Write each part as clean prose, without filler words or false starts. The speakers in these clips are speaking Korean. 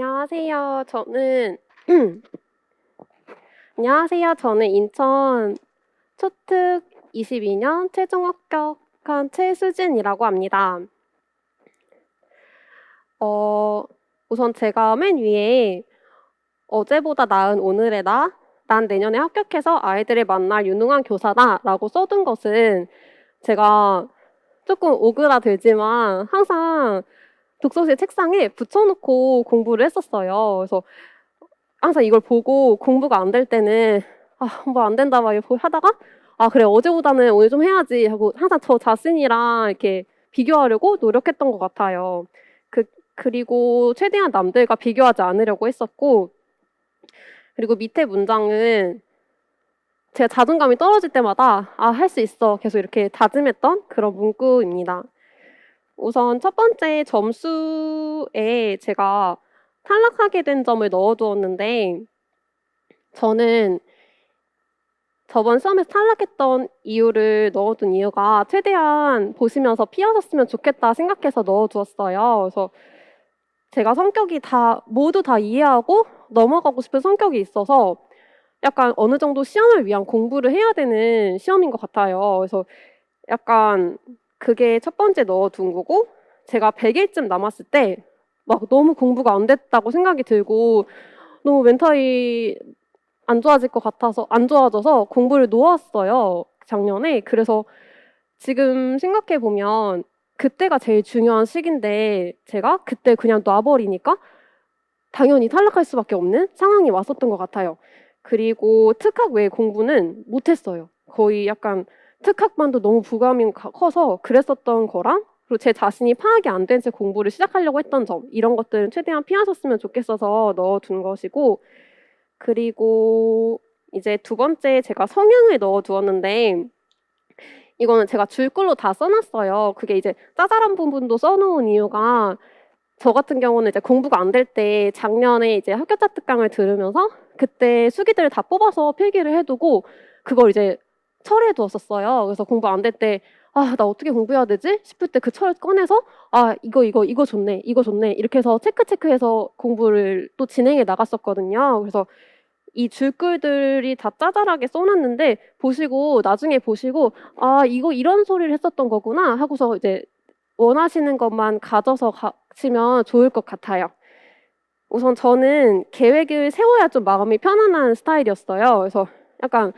안녕하세요. 안녕하세요. 저는 인천 초특 22년 최종 합격한 최수진이라고 합니다. 어, 우선 제가 맨 위에 어제보다 나은 오늘의 난 내년에 합격해서 아이들을 만날 유능한 교사다라고 써둔 것은 제가 조금 오그라들지만 항상 독서실 책상에 붙여놓고 공부를 했었어요. 그래서 항상 이걸 보고 공부가 안 될 때는 뭐 안 된다 막 이렇게 하다가 그래 어제보다는 오늘 좀 해야지 하고 항상 저 자신이랑 이렇게 비교하려고 노력했던 것 같아요. 그리고 최대한 남들과 비교하지 않으려고 했었고, 그리고 밑에 문장은 제가 자존감이 떨어질 때마다 할 수 있어 계속 이렇게 다짐했던 그런 문구입니다. 우선 첫 번째 점수에 제가 탈락하게 된 점을 넣어두었는데, 저는 저번 시험에서 탈락했던 이유를 넣어둔 이유가 최대한 보시면서 피하셨으면 좋겠다 생각해서 넣어두었어요. 그래서 제가 성격이 모두 다 이해하고 넘어가고 싶은 성격이 있어서 약간 어느 정도 시험을 위한 공부를 해야 되는 시험인 것 같아요. 그래서 약간 그게 첫 번째 넣어둔 거고, 제가 100일쯤 남았을 때 막 너무 공부가 안 됐다고 생각이 들고 너무 멘탈이 안 좋아져서 공부를 놓았어요, 작년에. 그래서 지금 생각해 보면 그때가 제일 중요한 시기인데 제가 그때 그냥 놔버리니까 당연히 탈락할 수밖에 없는 상황이 왔었던 것 같아요. 그리고 특학 외 공부는 못했어요. 거의 약간 특학만도 너무 부담이 커서 그랬었던 거랑, 그리고 제 자신이 파악이 안 된 채 공부를 시작하려고 했던 점, 이런 것들은 최대한 피하셨으면 좋겠어서 넣어둔 것이고, 그리고 이제 두 번째 제가 성향을 넣어두었는데, 이거는 제가 줄글로 다 써놨어요. 그게 이제 짜잘한 부분도 써놓은 이유가, 저 같은 경우는 이제 공부가 안 될 때 작년에 이제 합격자 특강을 들으면서 그때 수기들을 다 뽑아서 필기를 해두고 그걸 이제 철에 두었었어요. 그래서 공부 안 될 때 나 어떻게 공부해야 되지 싶을 때 그 철 꺼내서 이거 좋네, 이거 좋네, 이렇게 해서 체크해서 공부를 또 진행해 나갔었거든요. 그래서 이 줄글들이 다 짜잘하게 써놨는데 나중에 보시고 이거 이런 소리를 했었던 거구나 하고서 이제 원하시는 것만 가져서 가시면 좋을 것 같아요. 우선 저는 계획을 세워야 좀 마음이 편안한 스타일이었어요. 그래서 약간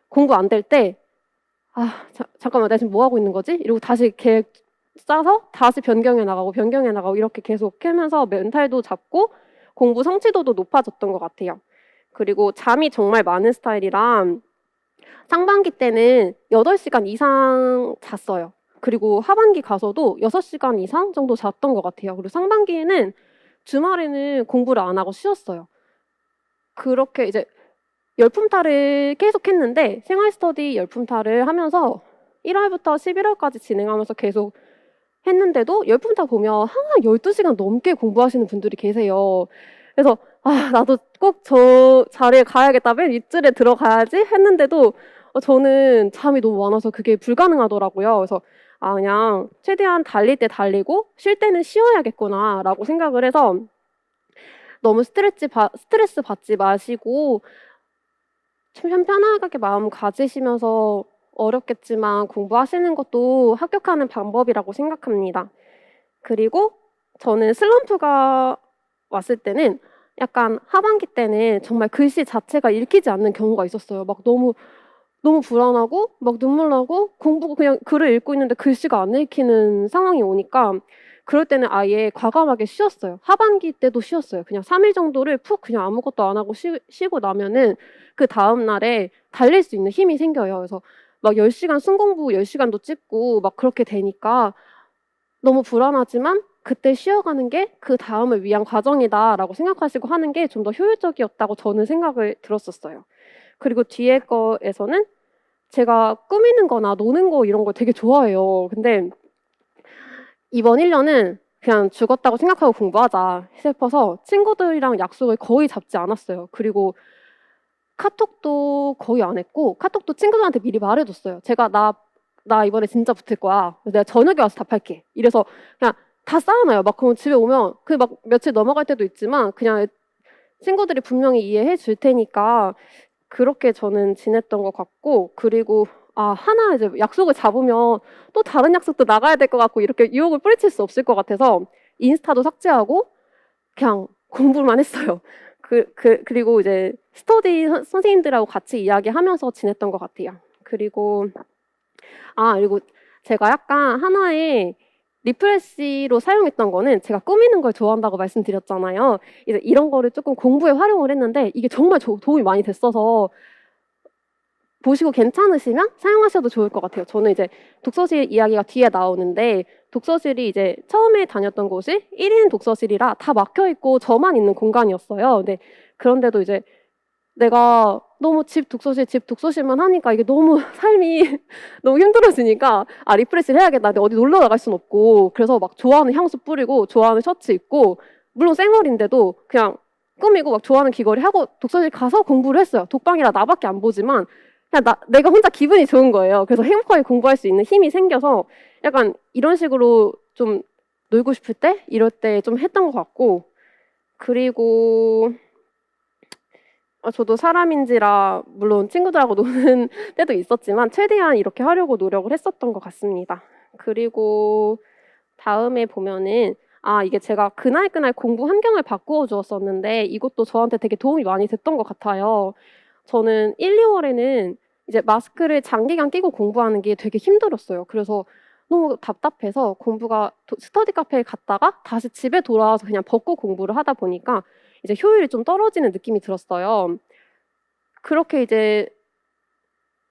공부 안 될 때 잠깐만 내가 지금 뭐 하고 있는 거지? 이러고 다시 계획 짜서 다시 변경해 나가고 이렇게 계속 하면서 멘탈도 잡고 공부 성취도도 높아졌던 것 같아요. 그리고 잠이 정말 많은 스타일이라 상반기 때는 8시간 이상 잤어요. 그리고 하반기 가서도 6시간 이상 정도 잤던 것 같아요. 그리고 상반기에는 주말에는 공부를 안 하고 쉬었어요. 그렇게 이제 열품탈을 계속 했는데, 생활 스터디 열품탈을 하면서 1월부터 11월까지 진행하면서 계속 했는데도 열품탈 보면 항상 12시간 넘게 공부하시는 분들이 계세요. 그래서 나도 꼭 저 자리에 가야겠다, 맨 윗줄에 들어가야지 했는데도 저는 잠이 너무 많아서 그게 불가능하더라고요. 그래서 그냥 최대한 달릴 때 달리고 쉴 때는 쉬어야겠구나라고 생각을 해서, 너무 스트레스 받지 마시고 좀 편안하게 마음 가지시면서 어렵겠지만 공부하시는 것도 합격하는 방법이라고 생각합니다. 그리고 저는 슬럼프가 왔을 때는 약간 하반기 때는 정말 글씨 자체가 읽히지 않는 경우가 있었어요. 막 너무 불안하고 막 눈물 나고 그냥 글을 읽고 있는데 글씨가 안 읽히는 상황이 오니까 그럴 때는 아예 과감하게 쉬었어요. 하반기 때도 쉬었어요. 그냥 3일 정도를 푹 그냥 아무것도 안 하고 쉬고 나면은 그다음 날에 달릴 수 있는 힘이 생겨요. 그래서 막 10시간 순공부 10시간도 찍고 막 그렇게 되니까 너무 불안하지만 그때 쉬어가는 게 그다음을 위한 과정이다라고 생각하시고 하는 게 좀 더 효율적이었다고 저는 생각을 들었었어요. 그리고 뒤에 거에서는 제가 꾸미는 거나 노는 거 이런 걸 되게 좋아해요. 근데 이번 1년은 그냥 죽었다고 생각하고 공부하자 싶어서 친구들이랑 약속을 거의 잡지 않았어요. 그리고 카톡도 거의 안 했고, 카톡도 친구들한테 미리 말해줬어요. 제가 나 이번에 진짜 붙을 거야. 내가 저녁에 와서 답할게. 이래서 그냥 다 쌓아놔요. 막 그럼 집에 오면 그 막 며칠 넘어갈 때도 있지만 그냥 친구들이 분명히 이해해 줄 테니까 그렇게 저는 지냈던 것 같고, 그리고 하나 이제 약속을 잡으면 또 다른 약속도 나가야 될 것 같고 이렇게 유혹을 뿌리칠 수 없을 것 같아서 인스타도 삭제하고 그냥 공부만 했어요. 그리고 이제 스터디 선생님들하고 같이 이야기하면서 지냈던 것 같아요. 그리고 제가 약간 하나의 리프레시로 사용했던 거는 제가 꾸미는 걸 좋아한다고 말씀드렸잖아요. 이제 이런 거를 조금 공부에 활용을 했는데 이게 정말 도움이 많이 됐어서 보시고 괜찮으시면 사용하셔도 좋을 것 같아요. 저는 이제 독서실 이야기가 뒤에 나오는데 독서실이 이제 처음에 다녔던 곳이 1인 독서실이라 다 막혀 있고 저만 있는 공간이었어요. 근데 그런데도 이제 내가 너무 집 독서실만 하니까 이게 너무 삶이 너무 힘들어지니까 리프레시를 해야겠다. 근데 어디 놀러 나갈 순 없고 그래서 막 좋아하는 향수 뿌리고 좋아하는 셔츠 입고 물론 쌩얼인데도 그냥 꾸미고 막 좋아하는 귀걸이 하고 독서실 가서 공부를 했어요. 독방이라 나밖에 안 보지만 그냥 내가 혼자 기분이 좋은 거예요. 그래서 행복하게 공부할 수 있는 힘이 생겨서 약간 이런 식으로 좀 놀고 싶을 때 이럴 때 좀 했던 것 같고, 그리고 저도 사람인지라 물론 친구들하고 노는 때도 있었지만 최대한 이렇게 하려고 노력을 했었던 것 같습니다. 그리고 다음에 보면은 이게 제가 그날 공부 환경을 바꾸어 주었었는데 이것도 저한테 되게 도움이 많이 됐던 것 같아요. 저는 1-2월에는 이제 마스크를 장기간 끼고 공부하는 게 되게 힘들었어요. 그래서 너무 답답해서 스터디 카페에 갔다가 다시 집에 돌아와서 그냥 벗고 공부를 하다 보니까 이제 효율이 좀 떨어지는 느낌이 들었어요. 그렇게 이제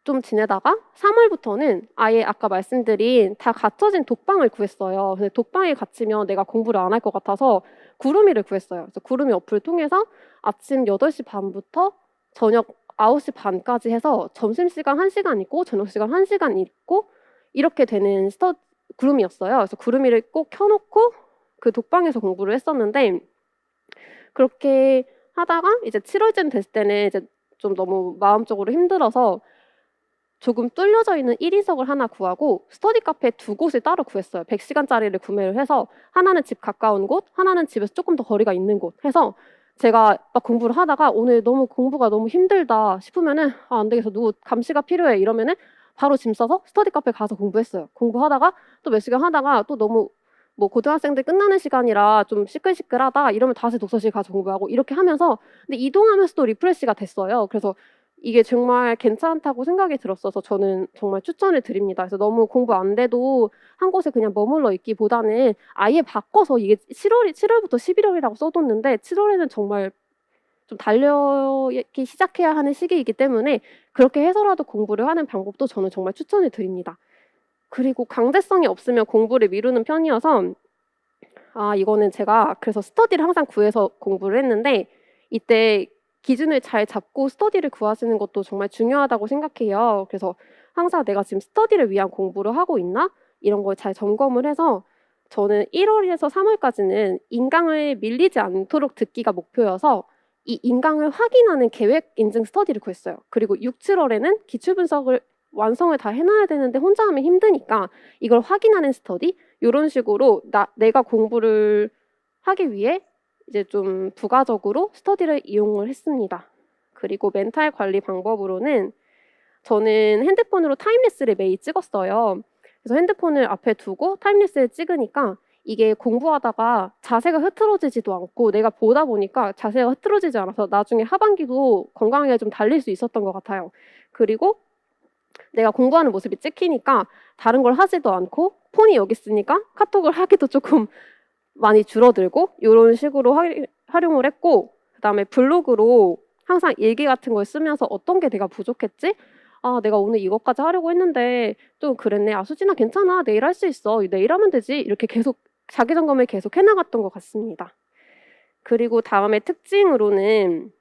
좀 지내다가 3월부터는 아예 아까 말씀드린 다 갖춰진 독방을 구했어요. 근데 독방에 갇히면 내가 공부를 안 할 것 같아서 구름이를 구했어요. 그래서 구름이 어플을 통해서 아침 8시 반부터 저녁 9시 반까지 해서 점심시간 1시간 있고 저녁시간 1시간 있고 이렇게 되는 구름이었어요. 그래서 구름이를 꼭 켜놓고 그 독방에서 공부를 했었는데 그렇게 하다가 이제 7월쯤 됐을 때는 이제 좀 너무 마음적으로 힘들어서 조금 뚫려져 있는 1인석을 하나 구하고 스터디 카페 2곳을 따로 구했어요. 100시간짜리를 구매를 해서 하나는 집 가까운 곳, 하나는 집에서 조금 더 거리가 있는 곳 해서 제가 막 공부를 하다가 오늘 너무 공부가 너무 힘들다 싶으면은 안 되겠어. 누구 감시가 필요해 이러면은 바로 짐 싸서 스터디 카페 가서 공부했어요. 공부하다가 또 몇 시간 하다가 또 너무 뭐 고등학생들 끝나는 시간이라 좀 시끌시끌하다 이러면 다시 독서실 가서 공부하고 이렇게 하면서 근데 이동하면서도 리프레시가 됐어요. 그래서 이게 정말 괜찮다고 생각이 들었어서 저는 정말 추천을 드립니다. 그래서 너무 공부 안 돼도 한 곳에 그냥 머물러 있기보다는 아예 바꿔서 이게 7월부터 11월이라고 써뒀는데 7월에는 정말 좀 달려있기 시작해야 하는 시기이기 때문에 그렇게 해서라도 공부를 하는 방법도 저는 정말 추천을 드립니다. 그리고 강제성이 없으면 공부를 미루는 편이어서 이거는 제가 그래서 스터디를 항상 구해서 공부를 했는데 이때 기준을 잘 잡고 스터디를 구하시는 것도 정말 중요하다고 생각해요. 그래서 항상 내가 지금 스터디를 위한 공부를 하고 있나? 이런 걸 잘 점검을 해서 저는 1월에서 3월까지는 인강을 밀리지 않도록 듣기가 목표여서 이 인강을 확인하는 계획 인증 스터디를 구했어요. 그리고 6, 7월에는 기출 분석을 완성을 다 해놔야 되는데 혼자 하면 힘드니까 이걸 확인하는 스터디 이런 식으로 내가 공부를 하기 위해 이제 좀 부가적으로 스터디를 이용을 했습니다. 그리고 멘탈 관리 방법으로는 저는 핸드폰으로 타임랩스를 매일 찍었어요. 그래서 핸드폰을 앞에 두고 타임랩스를 찍으니까 이게 공부하다가 자세가 흐트러지지도 않고 내가 보다 보니까 자세가 흐트러지지 않아서 나중에 하반기도 건강하게 좀 달릴 수 있었던 것 같아요. 그리고 내가 공부하는 모습이 찍히니까 다른 걸 하지도 않고 폰이 여기 있으니까 카톡을 하기도 조금 많이 줄어들고 이런 식으로 활용을 했고 그다음에 블로그로 항상 일기 같은 걸 쓰면서 어떤 게 내가 부족했지? 내가 오늘 이것까지 하려고 했는데 좀 그랬네. 수진아 괜찮아. 내일 할 수 있어. 내일 하면 되지. 이렇게 계속 자기 점검을 계속 해나갔던 것 같습니다. 그리고 다음에 특징으로는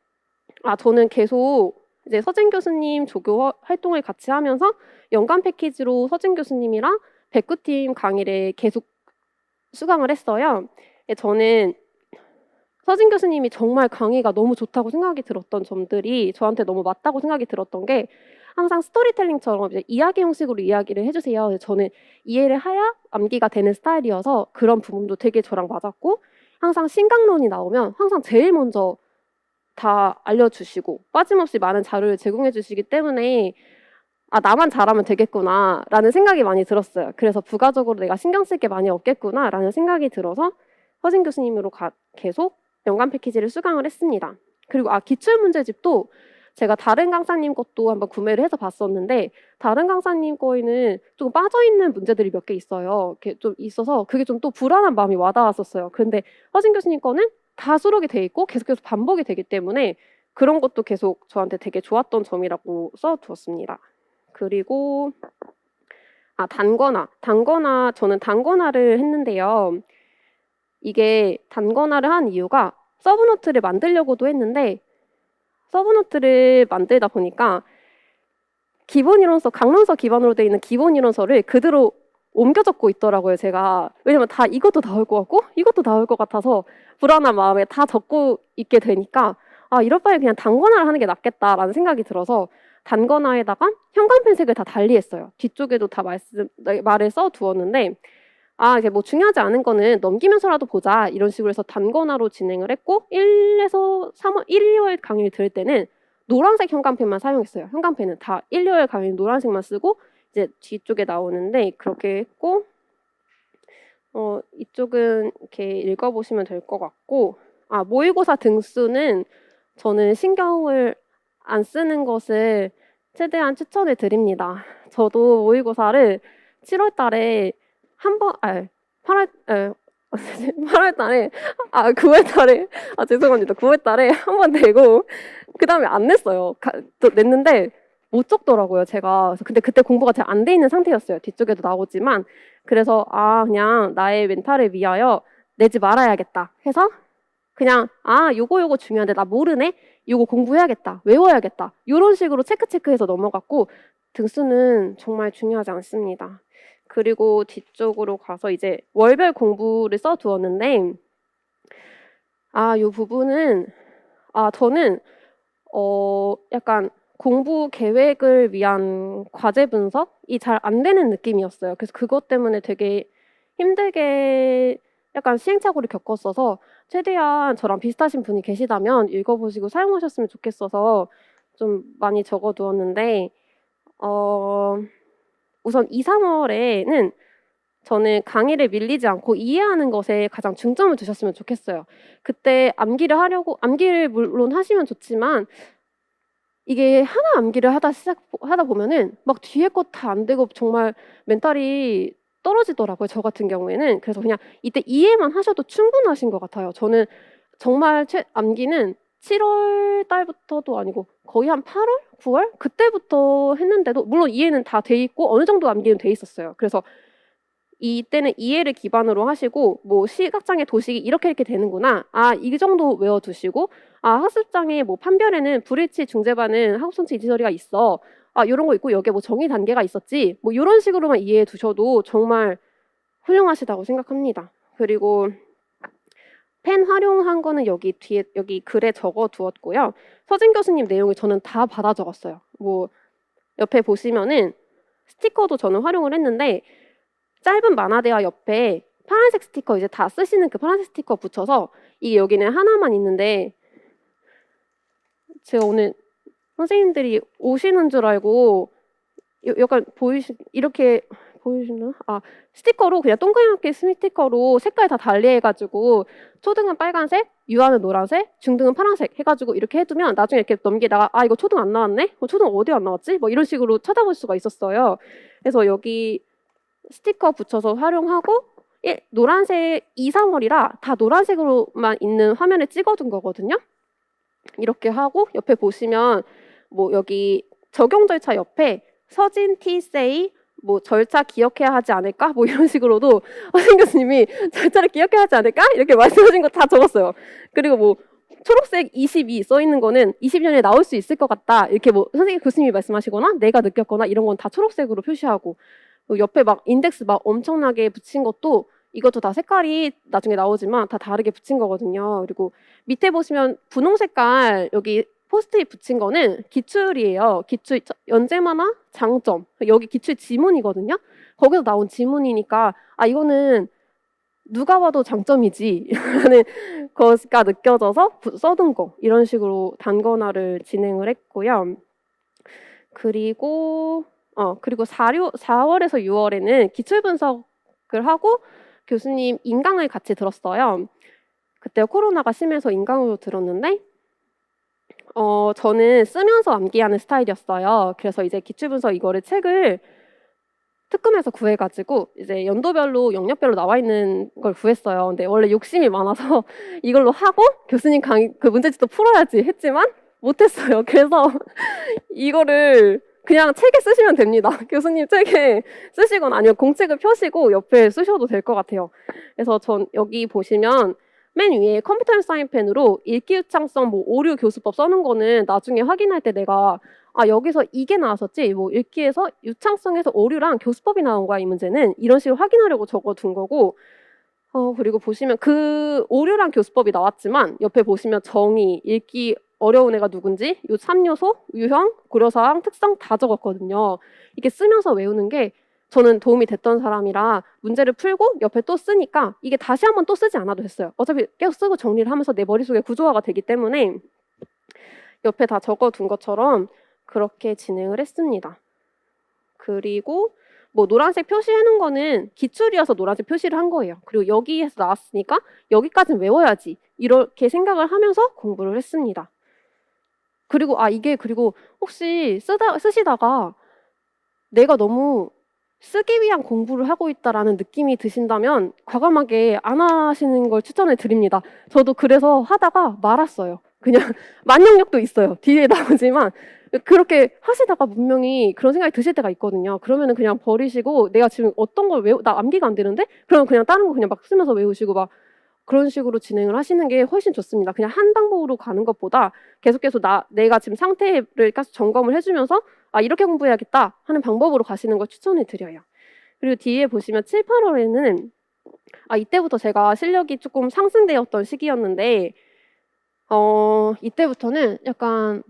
저는 계속 이제 서진 교수님 조교 활동을 같이 하면서 연간 패키지로 서진 교수님이랑 백구팀 강의를 계속 수강을 했어요. 저는 서진 교수님이 정말 강의가 너무 좋다고 생각이 들었던 점들이 저한테 너무 맞다고 생각이 들었던 게 항상 스토리텔링처럼 이제 이야기 형식으로 이야기를 해주세요. 그래서 저는 이해를 해야 암기가 되는 스타일이어서 그런 부분도 되게 저랑 맞았고, 항상 신강론이 나오면 항상 제일 먼저 다 알려주시고 빠짐없이 많은 자료를 제공해 주시기 때문에 아, 나만 잘하면 되겠구나라는 생각이 많이 들었어요. 그래서 부가적으로 내가 신경 쓸 게 많이 없겠구나라는 생각이 들어서 허진 교수님으로 계속 연관 패키지를 수강을 했습니다. 그리고 기출문제집도 제가 다른 강사님 것도 한번 구매를 해서 봤었는데 다른 강사님 거에는 좀 빠져있는 문제들이 몇 개 있어요. 이렇게 좀 있어서 그게 좀 또 불안한 마음이 와닿았었어요. 그런데 허진 교수님 거는 다 수록이 돼 있고 계속해서 반복이 되기 때문에 그런 것도 계속 저한테 되게 좋았던 점이라고 써두었습니다. 그리고 단권화 저는 단권화를 했는데요. 이게 단권화를 한 이유가 서브노트를 만들려고도 했는데 서브노트를 만들다 보니까 기본 이론서, 강론서 기반으로 되어 있는 기본 이론서를 그대로 옮겨 적고 있더라고요, 제가. 왜냐면 다 이것도 나올 것 같고 이것도 나올 것 같아서 불안한 마음에 다 적고 있게 되니까 이럴 바에 그냥 단권화를 하는 게 낫겠다라는 생각이 들어서 단권화에다가 형광펜색을 다 달리했어요. 뒤쪽에도 다 말을 써두었는데 이제 뭐 중요하지 않은 거는 넘기면서라도 보자 이런 식으로 해서 단권화로 진행을 했고 1에서 3월 1, 2월 강의를 들을 때는 노란색 형광펜만 사용했어요. 형광펜은 다 1, 2월 강의는 노란색만 쓰고 이제 뒤쪽에 나오는데 그렇게 했고 이쪽은 이렇게 읽어보시면 될 것 같고 모의고사 등수는 저는 신경을 안 쓰는 것을 최대한 추천을 드립니다. 저도 모의고사를 7월 달에 8월 달에 9월 달에 죄송합니다. 9월 달에 한 번 내고 그 다음에 안 냈어요. 또 냈는데 못 적더라고요, 제가. 근데 그때 공부가 잘 안 돼 있는 상태였어요. 뒤쪽에도 나오지만. 그래서 그냥 나의 멘탈을 위하여 내지 말아야겠다 해서 그냥 요거 중요한데 나 모르네? 요거 공부해야겠다. 외워야겠다. 이런 식으로 체크해서 넘어갔고 등수는 정말 중요하지 않습니다. 그리고 뒤쪽으로 가서 이제 월별 공부를 써두었는데 요 부분은 저는 약간 공부 계획을 위한 과제 분석이 잘 안 되는 느낌이었어요. 그래서 그것 때문에 되게 힘들게 약간 시행착오를 겪었어서 최대한 저랑 비슷하신 분이 계시다면 읽어보시고 사용하셨으면 좋겠어서 좀 많이 적어두었는데 우선 2, 3월에는 저는 강의를 밀리지 않고 이해하는 것에 가장 중점을 두셨으면 좋겠어요. 그때 암기를 물론 하시면 좋지만 이게 하나 암기를 하다 보면은 막 뒤에 거 다 안 되고 정말 멘탈이 떨어지더라고요. 저 같은 경우에는. 그래서 그냥 이때 이해만 하셔도 충분하신 것 같아요. 저는 정말 암기는 7월 달부터도 아니고 거의 한 8월, 9월 그때부터 했는데도 물론 이해는 다 돼 있고 어느 정도 암기는 돼 있었어요. 그래서 이때는 이해를 기반으로 하시고 뭐 시각장애 도식이 이렇게 되는구나. 이 정도 외워두시고 학습장애 뭐 판별에는 불일치 중재반응 하급성취 이지처리가 있어. 이런 거 있고 여기에 뭐 정의 단계가 있었지. 뭐 이런 식으로만 이해해 두셔도 정말 훌륭하시다고 생각합니다. 그리고 펜 활용한 거는 여기 뒤에 여기 글에 적어 두었고요. 서진 교수님 내용을 저는 다 받아 적었어요. 뭐 옆에 보시면은 스티커도 저는 활용을 했는데 짧은 만화대화 옆에 파란색 스티커 이제 다 쓰시는 그 파란색 스티커 붙여서 이게 여기는 하나만 있는데 제가 오늘 선생님들이 오시는 줄 알고 약간 이렇게 보이시나? 스티커로 그냥 동그랗게 스티커로 색깔 다 달리해가지고 초등은 빨간색, 유아는 노란색, 중등은 파란색 해가지고 이렇게 해두면 나중에 이렇게 넘기다가 이거 초등 안 나왔네? 초등 어디 안 나왔지? 뭐 이런 식으로 찾아볼 수가 있었어요. 그래서 여기 스티커 붙여서 활용하고 노란색 2, 3월이라 다 노란색으로만 있는 화면에 찍어둔 거거든요. 이렇게 하고 옆에 보시면 뭐 여기 적용 절차 옆에 서진 T세이 뭐 절차 기억해야 하지 않을까? 뭐 이런 식으로도 선생님 교수님이 절차를 기억해야 하지 않을까? 이렇게 말씀하신 거 다 적었어요. 그리고 뭐 초록색 22 써 있는 거는 20년에 나올 수 있을 것 같다. 이렇게 뭐 선생님 교수님이 말씀하시거나 내가 느꼈거나 이런 건 다 초록색으로 표시하고 옆에 막 인덱스 막 엄청나게 붙인 것도 이것도 다 색깔이 나중에 나오지만 다 다르게 붙인 거거든요. 그리고 밑에 보시면 분홍 색깔 여기 포스트잇 붙인 거는 기출이에요. 기출 연재만화 장점. 여기 기출 지문이거든요. 거기서 나온 지문이니까 이거는 누가 봐도 장점이지 라는 것가 느껴져서 써둔 거 이런 식으로 단권화를 진행을 했고요. 그리고 4월에서 6월에는 기출 분석을 하고 교수님 인강을 같이 들었어요. 그때 코로나가 심해서 인강으로 들었는데 저는 쓰면서 암기하는 스타일이었어요. 그래서 이제 기출 분석 이거를 책을 특금에서 구해가지고 이제 연도별로 영역별로 나와 있는 걸 구했어요. 근데 원래 욕심이 많아서 이걸로 하고 교수님 강의 그 문제집도 풀어야지 했지만 못했어요. 그래서 이거를 그냥 책에 쓰시면 됩니다. 교수님 책에 쓰시거나 아니면 공책을 펴시고 옆에 쓰셔도 될 것 같아요. 그래서 전 여기 보시면 맨 위에 컴퓨터 사인펜으로 읽기 유창성 오류 교수법 써는 거는 나중에 확인할 때 내가 여기서 이게 나왔었지 뭐 읽기에서 유창성에서 오류랑 교수법이 나온 거야 이 문제는 이런 식으로 확인하려고 적어둔 거고 그리고 보시면 그 오류랑 교수법이 나왔지만 옆에 보시면 정의, 읽기 어려운 애가 누군지 요 3요소, 유형, 고려사항, 특성 다 적었거든요. 이게 쓰면서 외우는 게 저는 도움이 됐던 사람이라 문제를 풀고 옆에 또 쓰니까 이게 다시 한번 또 쓰지 않아도 됐어요. 어차피 계속 쓰고 정리를 하면서 내 머릿속에 구조화가 되기 때문에 옆에 다 적어둔 것처럼 그렇게 진행을 했습니다. 그리고 뭐 노란색 표시해놓은 거는 기출이어서 노란색 표시를 한 거예요. 그리고 여기에서 나왔으니까 여기까지는 외워야지 이렇게 생각을 하면서 공부를 했습니다. 그리고 그리고 혹시 쓰시다가 내가 너무 쓰기 위한 공부를 하고 있다라는 느낌이 드신다면 과감하게 안 하시는 걸 추천을 드립니다. 저도 그래서 하다가 말았어요. 그냥 만능력도 있어요. 뒤에 나오지만 그렇게 하시다가 분명히 그런 생각이 드실 때가 있거든요. 그러면은 그냥 버리시고 내가 지금 어떤 걸 나 암기가 안 되는데? 그러면 그냥 다른 거 그냥 막 쓰면서 외우시고 막 그런 식으로 진행을 하시는 게 훨씬 좋습니다. 그냥 한 방법으로 가는 것보다 계속해서 내가 지금 상태를 계속 점검을 해주면서 이렇게 공부해야겠다 하는 방법으로 가시는 걸 추천을 드려요. 그리고 뒤에 보시면 7, 8월에는 이때부터 제가 실력이 조금 상승되었던 시기였는데 이때부터는 약간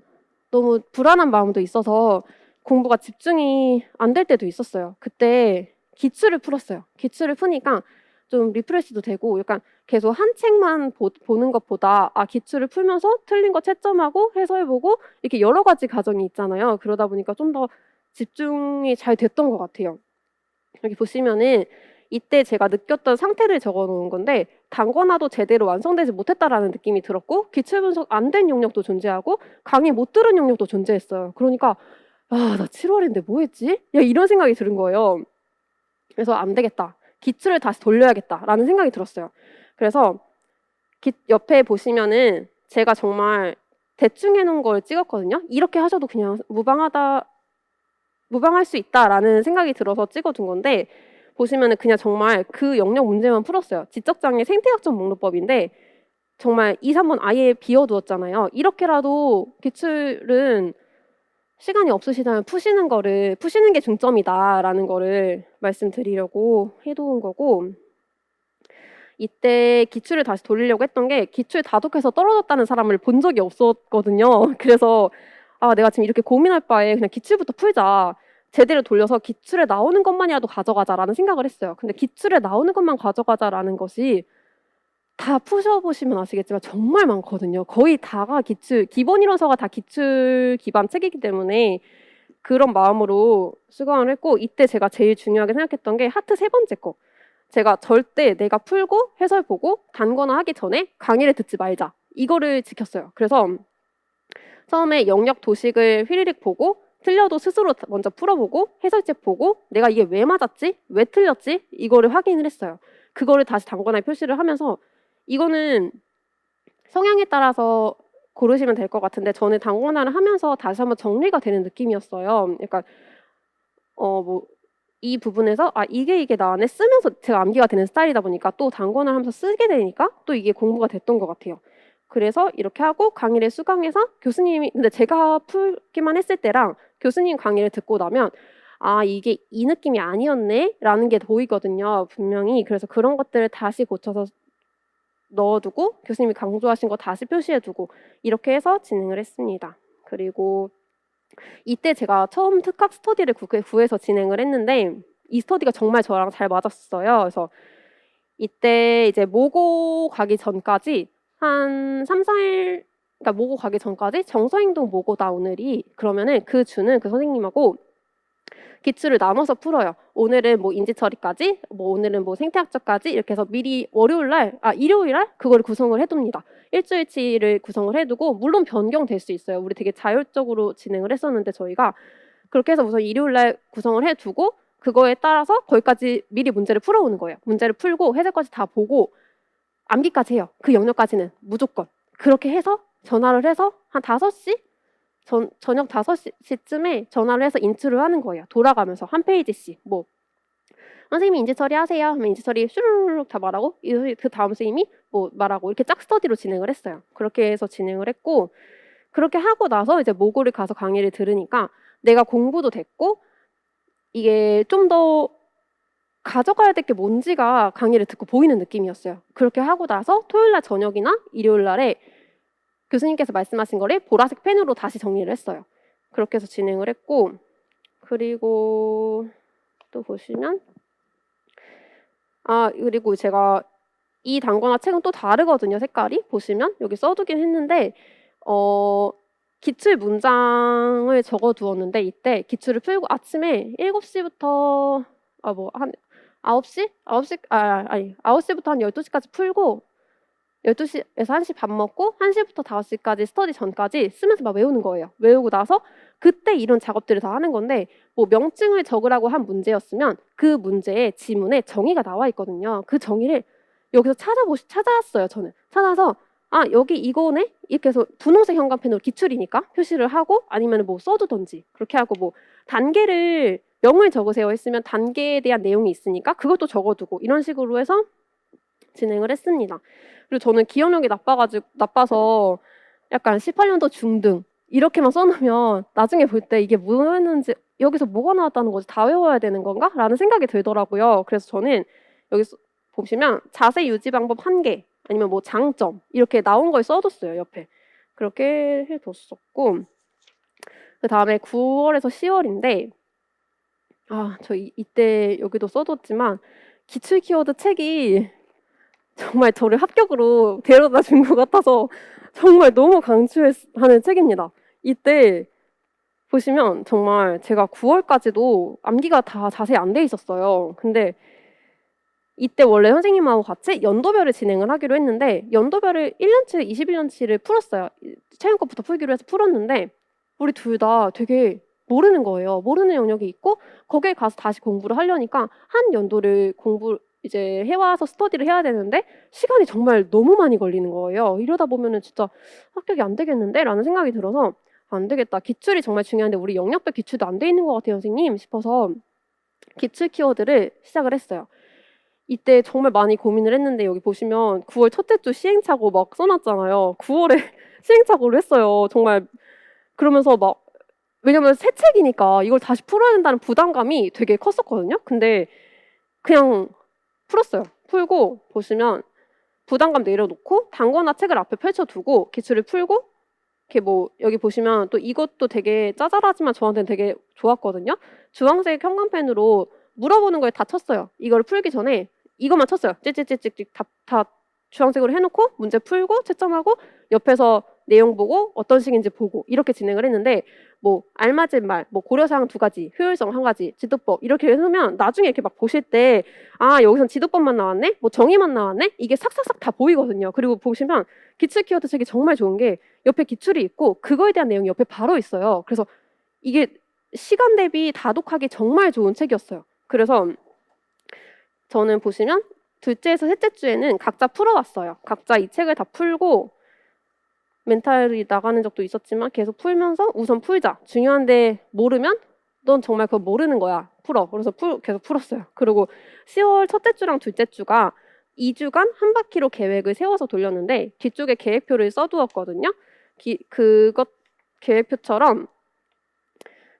너무 불안한 마음도 있어서 공부가 집중이 안 될 때도 있었어요. 그때 기출을 풀었어요. 기출을 푸니까 좀 리프레시도 되고 약간 계속 한 책만 보는 것보다 기출을 풀면서 틀린 거 채점하고 해설해보고 이렇게 여러 가지 과정이 있잖아요. 그러다 보니까 좀 더 집중이 잘 됐던 것 같아요. 여기 보시면은 이때 제가 느꼈던 상태를 적어놓은 건데 단권화도 제대로 완성되지 못했다라는 느낌이 들었고 기출 분석 안 된 영역도 존재하고 강의 못 들은 영역도 존재했어요. 그러니까 나 7월인데 뭐 했지? 이런 생각이 드는 거예요. 그래서 안 되겠다. 기출을 다시 돌려야겠다라는 생각이 들었어요. 그래서 옆에 보시면은 제가 정말 대충 해놓은 걸 찍었거든요. 이렇게 하셔도 그냥 무방할 수 있다라는 생각이 들어서 찍어둔 건데 보시면은 그냥 정말 그 영역 문제만 풀었어요. 지적장애 생태학적 목록법인데 정말 2, 3번 아예 비워두었잖아요. 이렇게라도 기출은 시간이 없으시다면 푸시는 게 중점이다라는 거를 말씀드리려고 해놓은 거고 이때 기출을 다시 돌리려고 했던 게 기출 다독해서 떨어졌다는 사람을 본 적이 없었거든요. 그래서 내가 지금 이렇게 고민할 바에 그냥 기출부터 풀자. 제대로 돌려서 기출에 나오는 것만이라도 가져가자라는 생각을 했어요. 근데 기출에 나오는 것만 가져가자라는 것이 다 푸셔보시면 아시겠지만 정말 많거든요. 거의 다가 기본 이론서가 다 기출 기반 책이기 때문에 그런 마음으로 수강을 했고 이때 제가 제일 중요하게 생각했던 게 하트 3번째 거. 제가 절대 내가 풀고 해설 보고 단거나 하기 전에 강의를 듣지 말자. 이거를 지켰어요. 그래서 처음에 영역 도식을 휘리릭 보고 틀려도 스스로 먼저 풀어보고 해설책 보고 내가 이게 왜 맞았지? 왜 틀렸지? 이거를 확인을 했어요. 그거를 다시 단거나에 표시를 하면서 이거는 성향에 따라서 고르시면 될 것 같은데 저는 단거나를 하면서 다시 한번 정리가 되는 느낌이었어요. 약간 이 부분에서 이게 나안에 쓰면서 제가 암기가 되는 스타일이다 보니까 또 단권을 하면서 쓰게 되니까 또 이게 공부가 됐던 것 같아요. 그래서 이렇게 하고 강의를 수강해서 교수님이 근데 제가 풀기만 했을 때랑 교수님 강의를 듣고 나면 이게 이 느낌이 아니었네 라는 게 보이거든요. 분명히. 그래서 그런 것들을 다시 고쳐서 넣어두고 교수님이 강조하신 거 다시 표시해두고 이렇게 해서 진행을 했습니다. 그리고 이때 제가 처음 특학 스터디를 구해서 진행을 했는데 이 스터디가 정말 저랑 잘 맞았어요. 그래서 이때 이제 모고 가기 전까지 한 3, 4일, 그러니까 모고 가기 전까지 정서행동 모고다 오늘이. 그러면은 그 주는 그 선생님하고 기출을 나눠서 풀어요. 오늘은 뭐 인지 처리까지, 뭐 오늘은 뭐 생태학적까지 이렇게 해서 미리 일요일 날 그걸 구성을 해둡니다. 일주일치를 구성을 해두고 물론 변경될 수 있어요. 우리 되게 자율적으로 진행을 했었는데 저희가 그렇게 해서 우선 일요일 날 구성을 해두고 그거에 따라서 거기까지 미리 문제를 풀어오는 거예요. 문제를 풀고 해설까지 다 보고 암기까지 해요. 그 영역까지는 무조건. 그렇게 해서 전화를 해서 한 5시? 저녁 5시쯤에 전화를 해서 인출을 하는 거예요. 돌아가면서 한 페이지씩. 뭐 선생님이 인지 처리하세요 하면 인지 처리 슈르륵 다 말하고 그 다음 선생님이 뭐 말하고 이렇게 짝 스터디로 진행을 했어요. 그렇게 해서 진행을 했고 그렇게 하고 나서 이제 모고를 가서 강의를 들으니까 내가 공부도 됐고 이게 좀 더 가져가야 될 게 뭔지가 강의를 듣고 보이는 느낌이었어요. 그렇게 하고 나서 토요일 날 저녁이나 일요일 날에 교수님께서 말씀하신 거를 보라색 펜으로 다시 정리를 했어요. 그렇게 해서 진행을 했고 그리고 또 보시면 그리고 제가 이 단권화 책은 또 다르거든요. 색깔이 보시면 여기 써두긴 했는데 기출 문장을 적어두었는데 이때 기출을 풀고 아침에 7시부터 한 9시? 9시부터 한 12시까지 풀고 12시에서 1시 밥 먹고 1시부터 5시까지 스터디 전까지 쓰면서 막 외우는 거예요. 외우고 나서 그때 이런 작업들을 다 하는 건데 뭐 명칭을 적으라고 한 문제였으면 그 문제의 지문에 정의가 나와 있거든요. 그 정의를 여기서 찾아왔어요. 저는 찾아서 여기 이거네? 이렇게 해서 분홍색 형광펜으로 기출이니까 표시를 하고 아니면 뭐 써두던지 그렇게 하고 뭐 단계를 명을 적으세요 했으면 단계에 대한 내용이 있으니까 그것도 적어두고 이런 식으로 해서 진행을 했습니다. 그리고 저는 기억력이 나빠서 약간 18년도 중등 이렇게만 써놓으면 나중에 볼 때 이게 뭐였는지 여기서 뭐가 나왔다는 거지 다 외워야 되는 건가? 라는 생각이 들더라고요. 그래서 저는 여기 보시면 자세 유지 방법 1개 아니면 뭐 장점 이렇게 나온 걸 써뒀어요. 옆에. 그렇게 해뒀었고 그 다음에 9월에서 10월인데 저 이때 여기도 써뒀지만 기출 키워드 책이 정말 저를 합격으로 데려다 준 것 같아서 정말 너무 강추하는 책입니다. 이때 보시면 정말 제가 9월까지도 암기가 다 자세히 안 돼 있었어요. 근데 이때 원래 선생님하고 같이 연도별을 진행을 하기로 했는데 연도별을 1년치, 21년치를 풀었어요. 체험것부터 풀기로 해서 풀었는데 우리 둘 다 되게 모르는 거예요. 모르는 영역이 있고 거기에 가서 다시 공부를 하려니까 한 연도를 이제 해와서 스터디를 해야 되는데 시간이 정말 너무 많이 걸리는 거예요. 이러다 보면은 진짜 합격이 안 되겠는데? 라는 생각이 들어서 안 되겠다. 기출이 정말 중요한데 우리 영역별 기출도 안 돼 있는 것 같아요, 선생님 싶어서 기출 키워드를 시작을 했어요. 이때 정말 많이 고민을 했는데 여기 보시면 9월 첫째 주 시행착오 막 써놨잖아요. 9월에 시행착오를 했어요. 정말 그러면서 막 왜냐면 새 책이니까 이걸 다시 풀어야 된다는 부담감이 되게 컸었거든요. 근데 그냥 풀었어요. 풀고 보시면 부담감 내려놓고 단권화 책을 앞에 펼쳐두고 기출을 풀고 이렇게 뭐 여기 보시면 또 이것도 되게 짜잘하지만 저한테는 되게 좋았거든요. 주황색 형광펜으로 물어보는 걸 다 쳤어요. 이걸 풀기 전에 이것만 쳤어요. 찍찍찍찍찍 다 주황색으로 해놓고 문제 풀고 채점하고 옆에서 내용 보고 어떤 식인지 보고 이렇게 진행을 했는데 뭐 알맞은 말, 뭐 고려사항 2가지, 효율성 1가지, 지도법 이렇게 해놓으면 나중에 이렇게 막 보실 때 여기선 지도법만 나왔네? 뭐 정의만 나왔네? 이게 싹싹싹 다 보이거든요. 그리고 보시면 기출 키워드 책이 정말 좋은 게 옆에 기출이 있고 그거에 대한 내용이 옆에 바로 있어요. 그래서 이게 시간 대비 다독하기 정말 좋은 책이었어요. 그래서 저는 보시면 둘째에서 셋째 주에는 각자 풀어왔어요. 각자 이 책을 다 풀고 멘탈이 나가는 적도 있었지만 계속 풀면서 우선 풀자. 중요한데 모르면 넌 정말 그거 모르는 거야. 풀어. 그래서 계속 풀었어요. 그리고 10월 첫째 주랑 둘째 주가 2주간 한 바퀴로 계획을 세워서 돌렸는데 뒤쪽에 계획표를 써두었거든요. 그것 계획표처럼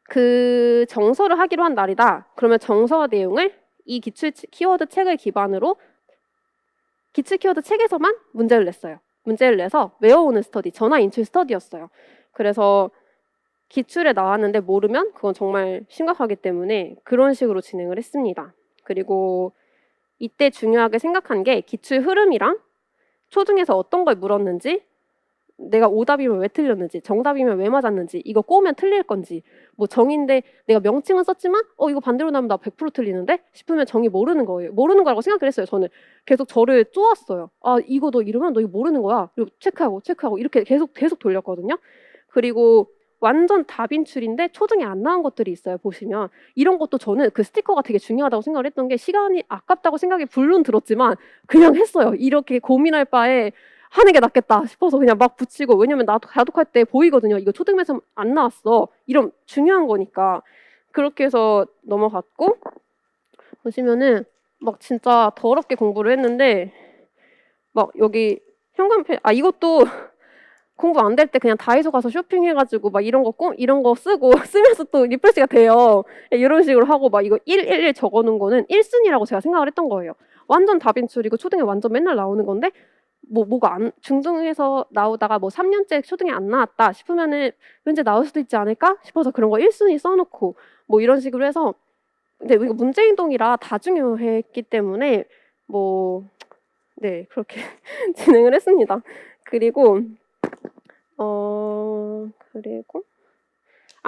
그 정서를 하기로 한 날이다. 그러면 정서 내용을 이 기출 키워드 책을 기반으로 기출 키워드 책에서만 문제를 냈어요. 문제를 내서 외워오는 스터디, 전화 인출 스터디였어요. 그래서 기출에 나왔는데 모르면 그건 정말 심각하기 때문에 그런 식으로 진행을 했습니다. 그리고 이때 중요하게 생각한 게 기출 흐름이랑 초등에서 어떤 걸 물었는지, 내가 오답이면 왜 틀렸는지, 정답이면 왜 맞았는지, 이거 꼬우면 틀릴 건지, 뭐 정인데 내가 명칭은 썼지만 이거 반대로 나면 나 100% 틀리는데 싶으면 정이 모르는 거예요. 모르는 거라고 생각을 했어요. 저는 계속 저를 쪼았어요. 이거 너 이러면 너 이거 모르는 거야. 그리고 체크하고 이렇게 계속 돌렸거든요. 그리고 완전 다빈출인데 초등에 안 나온 것들이 있어요. 보시면 이런 것도 저는 그 스티커가 되게 중요하다고 생각을 했던 게, 시간이 아깝다고 생각이 물론 들었지만 그냥 했어요. 이렇게 고민할 바에 하는 게 낫겠다 싶어서 그냥 막 붙이고, 왜냐면 나도 자독할 때 보이거든요. 이거 초등에서 안 나왔어. 이런 중요한 거니까. 그렇게 해서 넘어갔고, 보시면은 막 진짜 더럽게 공부를 했는데, 막 여기 현관펜, 이것도 공부 안 될 때 그냥 다이소 가서 쇼핑해가지고 막 이런 거 쓰고 쓰면서 또 리프레시가 돼요. 이런 식으로 하고 막 이거 111 적어놓은 거는 1순위라고 제가 생각을 했던 거예요. 완전 다빈출이고 초등에 완전 맨날 나오는 건데, 뭐가 중등에서 나오다가 뭐 3년째 초등에 안 나왔다 싶으면은 왠지 나올 수도 있지 않을까 싶어서 그런 거 1순위 써놓고 뭐 이런 식으로 해서, 근데 이거 문제행동이라 다 중요했기 때문에 그렇게 진행을 했습니다. 그리고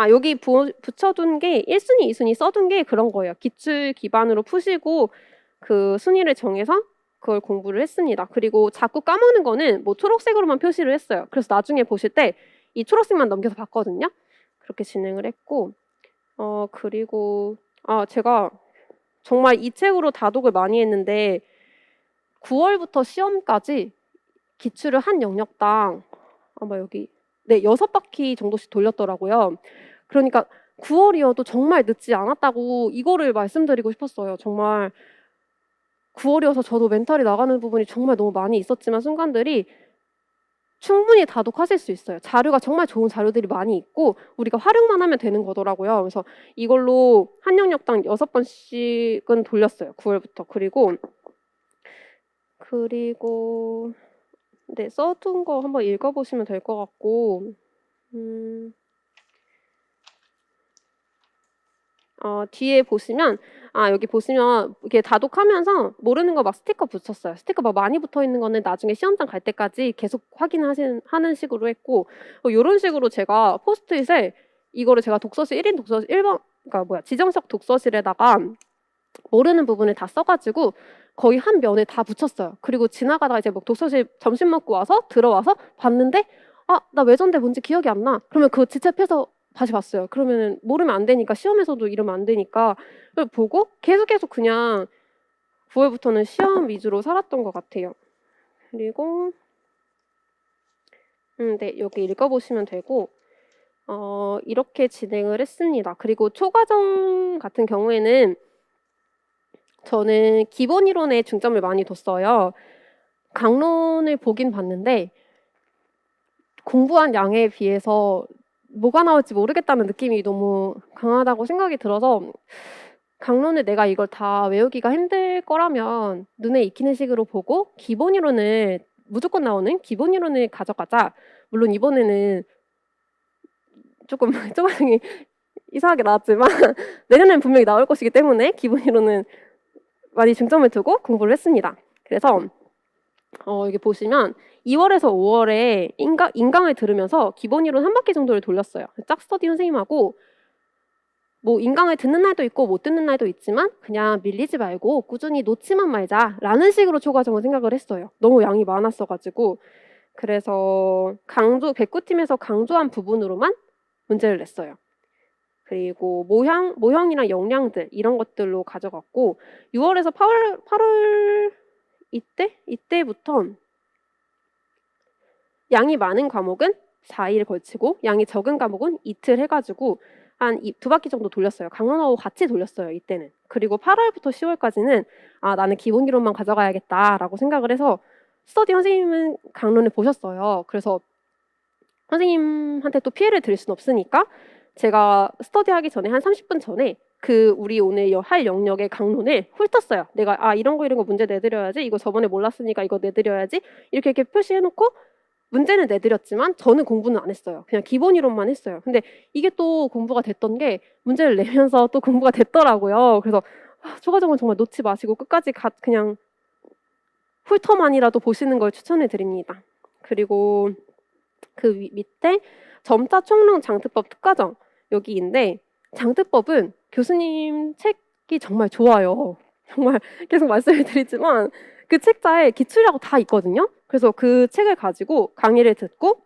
여기 붙여둔 게 1순위, 2순위 써둔 게 그런 거예요. 기출 기반으로 푸시고 그 순위를 정해서 그걸 공부를 했습니다. 그리고 자꾸 까먹는 거는 뭐 초록색으로만 표시를 했어요. 그래서 나중에 보실 때 이 초록색만 넘겨서 봤거든요. 그렇게 진행을 했고, 그리고 제가 정말 이 책으로 다독을 많이 했는데 9월부터 시험까지 기출을 한 영역당 아마 여기 6바퀴 정도씩 돌렸더라고요. 그러니까 9월이어도 정말 늦지 않았다고 이거를 말씀드리고 싶었어요. 정말 9월이어서 저도 멘탈이 나가는 부분이 정말 너무 많이 있었지만 순간들이 충분히 다독하실 수 있어요. 자료가 정말 좋은 자료들이 많이 있고 우리가 활용만 하면 되는 거더라고요. 그래서 이걸로 한 영역당 6번씩은 돌렸어요. 9월부터. 그리고 써둔 거 한번 읽어보시면 될 것 같고, 뒤에 보시면 여기 보시면 이렇게 다독하면서 모르는 거 막 스티커 붙였어요. 스티커 막 많이 붙어 있는 거는 나중에 시험장 갈 때까지 계속 하는 식으로 했고, 이런 식으로 제가 포스트잇에 이거를 제가 독서실 1인 독서실 1번, 그러니까 지정석 독서실에다가 모르는 부분을 다 써가지고 거의 한 면에 다 붙였어요. 그리고 지나가다가 이제 뭐 독서실 점심 먹고 와서 들어와서 봤는데 나 외전데 뭔지 기억이 안 나. 그러면 그거 지체 펴서 다시 봤어요. 그러면 모르면 안 되니까, 시험에서도 이러면 안 되니까 그걸 보고 계속 그냥 9월부터는 시험 위주로 살았던 것 같아요. 그리고 여기 읽어보시면 되고, 이렇게 진행을 했습니다. 그리고 초과정 같은 경우에는 저는 기본 이론에 중점을 많이 뒀어요. 강론을 보긴 봤는데 공부한 양에 비해서 뭐가 나올지 모르겠다는 느낌이 너무 강하다고 생각이 들어서, 강론을 내가 이걸 다 외우기가 힘들 거라면 눈에 익히는 식으로 보고 기본 이론을 무조건 나오는 기본 이론을 가져가자. 물론 이번에는 조금 초반에 이상하게 나왔지만 내년에는 분명히 나올 것이기 때문에 기본 이론은 많이 중점을 두고 공부를 했습니다. 그래서 여기 보시면 2월에서 5월에 인강을 들으면서 기본 이론 한 바퀴 정도를 돌렸어요. 짝스터디 선생님하고 뭐 인강을 듣는 날도 있고 못 듣는 날도 있지만 그냥 밀리지 말고 꾸준히 놓지만 말자라는 식으로 초과정을 생각을 했어요. 너무 양이 많았어가지고. 그래서 백구팀에서 강조한 부분으로만 문제를 냈어요. 그리고 모형이랑 역량들 이런 것들로 가져갔고, 6월에서 8월 이때부터 양이 많은 과목은 4일 걸치고 양이 적은 과목은 이틀 해가지고 한 2바퀴 정도 돌렸어요. 강론하고 같이 돌렸어요, 이때는. 그리고 8월부터 10월까지는 나는 기본 이론만 가져가야겠다라고 생각을 해서, 스터디 선생님은 강론을 보셨어요. 그래서 선생님한테 또 피해를 드릴 순 없으니까 제가 스터디 하기 전에 한 30분 전에 우리 오늘 할 영역의 강론을 훑었어요. 내가 이런 거 문제 내드려야지. 이거 저번에 몰랐으니까 이거 내드려야지. 이렇게 표시해놓고 문제는 내드렸지만 저는 공부는 안 했어요. 그냥 기본 이론만 했어요. 근데 이게 또 공부가 됐던 게 문제를 내면서 또 공부가 됐더라고요. 그래서 초과정은 정말 놓지 마시고 끝까지 그냥 훑어만이라도 보시는 걸 추천해 드립니다. 그리고 그 밑에 점자 총론 장특법 특과정 여기인데 장특법은 교수님 책이 정말 좋아요. 정말 계속 말씀을 드리지만 그 책자에 기출이라고 다 있거든요. 그래서 그 책을 가지고 강의를 듣고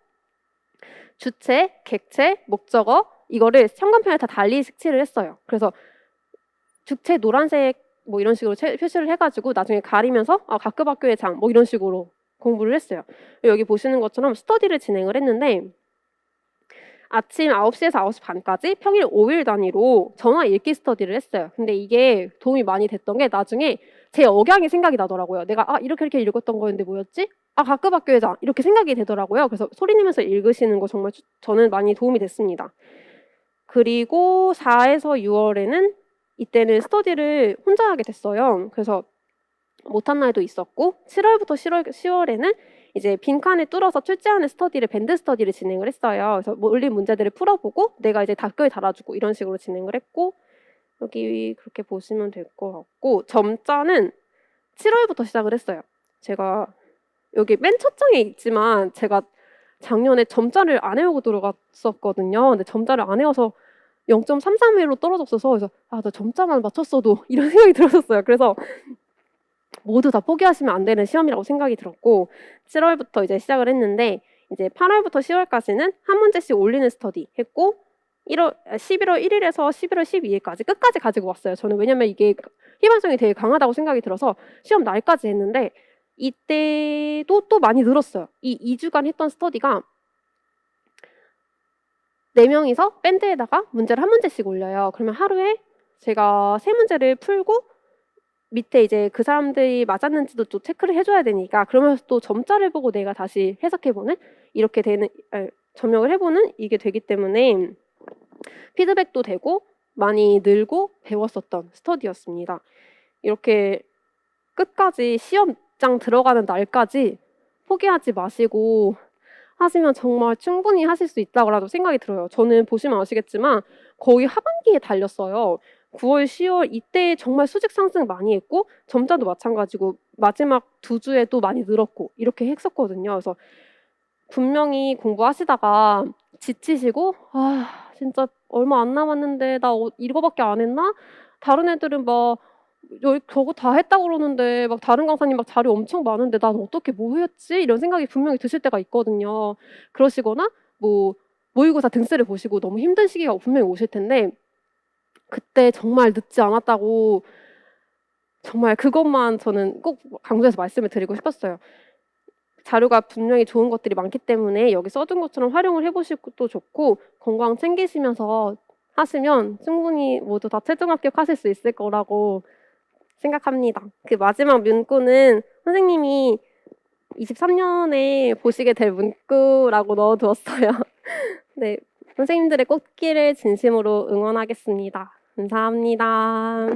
주체, 객체, 목적어 이거를 현관편에 다 달리 색칠을 했어요. 그래서 주체 노란색 뭐 이런 식으로 표시를 해가지고 나중에 가리면서 각급 학교의 장 뭐 이런 식으로 공부를 했어요. 여기 보시는 것처럼 스터디를 진행을 했는데 아침 9시에서 9시 반까지 평일 5일 단위로 전화 읽기 스터디를 했어요. 근데 이게 도움이 많이 됐던 게 나중에 제 억양이 생각이 나더라고요. 내가 이렇게 읽었던 거였는데 뭐였지? 각급 학교의 장 이렇게 생각이 되더라고요. 그래서 소리 내면서 읽으시는 거 정말 저는 많이 도움이 됐습니다. 그리고 4에서 6월에는 이때는 스터디를 혼자 하게 됐어요. 그래서 못한 날도 있었고 7월부터 10월에는 이제 빈칸을 뚫어서 출제하는 스터디를 밴드 스터디를 진행을 했어요. 그래서 올린 문제들을 풀어보고 내가 이제 댓글 달아주고 이런 식으로 진행을 했고 여기 그렇게 보시면 될 것 같고 점자는 7월부터 시작을 했어요. 제가 여기 맨 첫 장에 있지만 제가 작년에 점자를 안 외우고 들어갔었거든요. 근데 점자를 안 외워서 0.331로 떨어졌어서 그래서 나 점자만 맞췄어도 이런 생각이 들었었어요. 그래서 모두 다 포기하시면 안 되는 시험이라고 생각이 들었고 7월부터 이제 시작을 했는데 이제 8월부터 10월까지는 한 문제씩 올리는 스터디 했고 11월 1일에서 11월 12일까지 끝까지 가지고 왔어요. 저는 왜냐면 이게 희망성이 되게 강하다고 생각이 들어서 시험 날까지 했는데 이때도 또 많이 늘었어요. 이 2주간 했던 스터디가 4명이서 밴드에다가 문제를 한 문제씩 올려요. 그러면 하루에 제가 3문제를 풀고 밑에 이제 그 사람들이 맞았는지도 또 체크를 해줘야 되니까 그러면서 또 점자를 보고 내가 다시 해석해보는 이렇게 되는 점역을 해보는 이게 되기 때문에 피드백도 되고 많이 늘고 배웠었던 스터디였습니다. 이렇게 끝까지 시험장 들어가는 날까지 포기하지 마시고 하시면 정말 충분히 하실 수 있다고라도 생각이 들어요. 저는 보시면 아시겠지만 거의 하반기에 달렸어요. 9월, 10월 이때 정말 수직 상승 많이 했고 점자도 마찬가지고 마지막 2주에 또 많이 늘었고 이렇게 했었거든요. 그래서 분명히 공부하시다가 지치시고 진짜 얼마 안 남았는데 나 이거밖에 안 했나? 다른 애들은 막 저거 다 했다고 그러는데 막 다른 강사님 막 자료 엄청 많은데 난 어떻게 뭐 했지? 이런 생각이 분명히 드실 때가 있거든요. 그러시거나 뭐 모의고사 등수를 보시고 너무 힘든 시기가 분명히 오실 텐데 그때 정말 늦지 않았다고 정말 그것만 저는 꼭 강조해서 말씀을 드리고 싶었어요. 자료가 분명히 좋은 것들이 많기 때문에 여기 써둔 것처럼 활용을 해보시고 좋고 건강 챙기시면서 하시면 충분히 모두 다 최종 합격하실 수 있을 거라고 생각합니다. 그 마지막 문구는 선생님이 23년에 보시게 될 문구라고 넣어두었어요. 네, 선생님들의 꽃길을 진심으로 응원하겠습니다. 감사합니다.